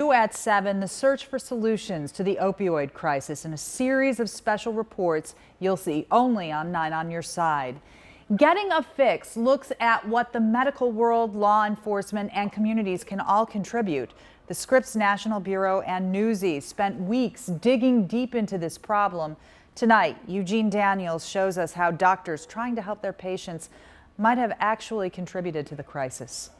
New at 7, the search for solutions to the opioid crisis in a series of special reports you'll see only on 9 on Your Side. Getting a Fix looks at what the medical world, law enforcement, and communities can all contribute. The Scripps National Bureau and Newsies spent weeks digging deep into this problem. Tonight, Eugene Daniels shows us how doctors trying to help their patients might have actually contributed to the crisis.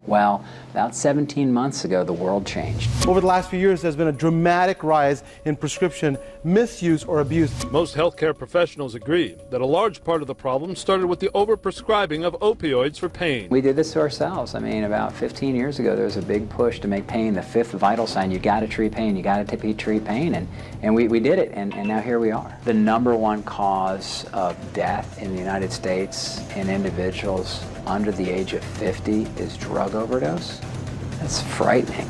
Well, about 17 months ago, the world changed. Over the last few years, there's been a dramatic rise in prescription misuse or abuse. Most healthcare professionals agree that a large part of the problem started with the overprescribing of opioids for pain. We did this to ourselves. I mean, about 15 years ago, there was a big push to make pain the fifth vital sign. You got to treat pain. You got to treat pain. And we did it, and now here we are. The #1 cause of death in the United States in individuals under the age of 50 is drug overdose. That's frightening.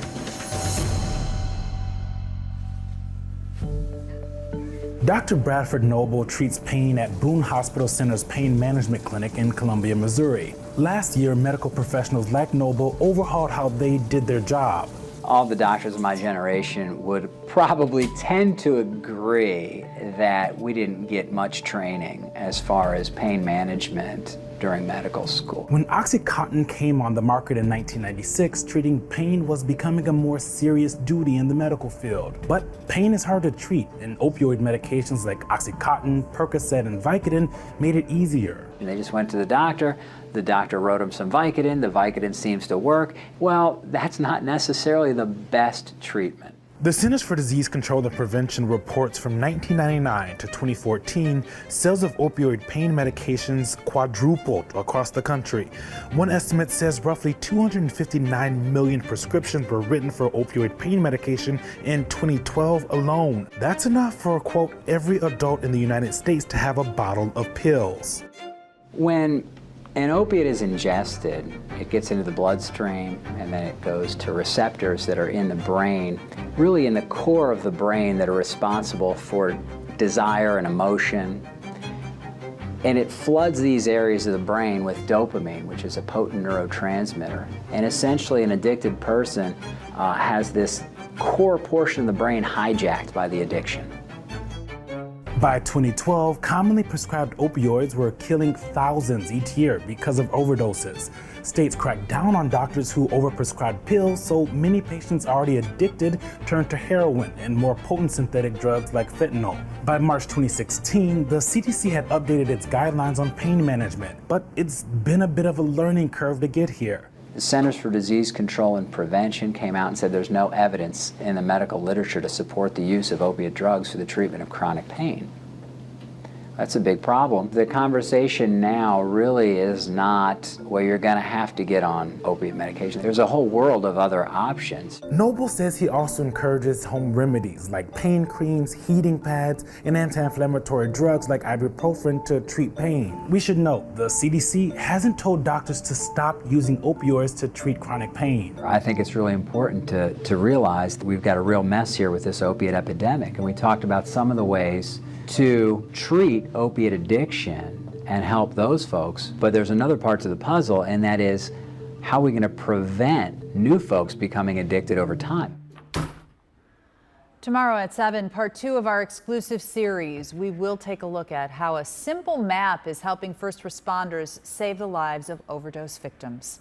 Dr. Bradford Noble treats pain at Boone Hospital Center's Pain Management Clinic in Columbia, Missouri. Last year, medical professionals like Noble overhauled how they did their job. All the doctors of my generation would probably tend to agree that we didn't get much training as far as pain management during medical school. When OxyContin came on the market in 1996, treating pain was becoming a more serious duty in the medical field. But pain is hard to treat, and opioid medications like OxyContin, Percocet, and Vicodin made it easier. And they just went to the doctor wrote them some Vicodin, the Vicodin seems to work. Well, that's not necessarily the best treatment. The Centers for Disease Control and Prevention reports from 1999 to 2014, sales of opioid pain medications quadrupled across the country. One estimate says roughly 259 million prescriptions were written for opioid pain medication in 2012 alone. That's enough for, quote, every adult in the United States to have a bottle of pills. When an opiate is ingested, it gets into the bloodstream and then it goes to receptors that are in the brain, really in the core of the brain that are responsible for desire and emotion. And it floods these areas of the brain with dopamine, which is a potent neurotransmitter. And essentially an addicted person has this core portion of the brain hijacked by the addiction. By 2012, commonly prescribed opioids were killing thousands each year because of overdoses. States cracked down on doctors who overprescribed pills, so many patients already addicted turned to heroin and more potent synthetic drugs like fentanyl. By March 2016, the CDC had updated its guidelines on pain management, but it's been a bit of a learning curve to get here. The Centers for Disease Control and Prevention came out and said there's no evidence in the medical literature to support the use of opiate drugs for the treatment of chronic pain. That's a big problem. The conversation now really is not, well, you're going to have to get on opiate medication. There's a whole world of other options. Noble says he also encourages home remedies like pain creams, heating pads, and anti-inflammatory drugs like ibuprofen to treat pain. We should note, the CDC hasn't told doctors to stop using opioids to treat chronic pain. I think it's really important to realize that we've got a real mess here with this opiate epidemic, and we talked about some of the ways to treat opiate addiction and help those folks. But there's another part to the puzzle, and that is how are we going to prevent new folks becoming addicted over time? Tomorrow at 7, part 2 of our exclusive series, we will take a look at how a simple map is helping first responders save the lives of overdose victims.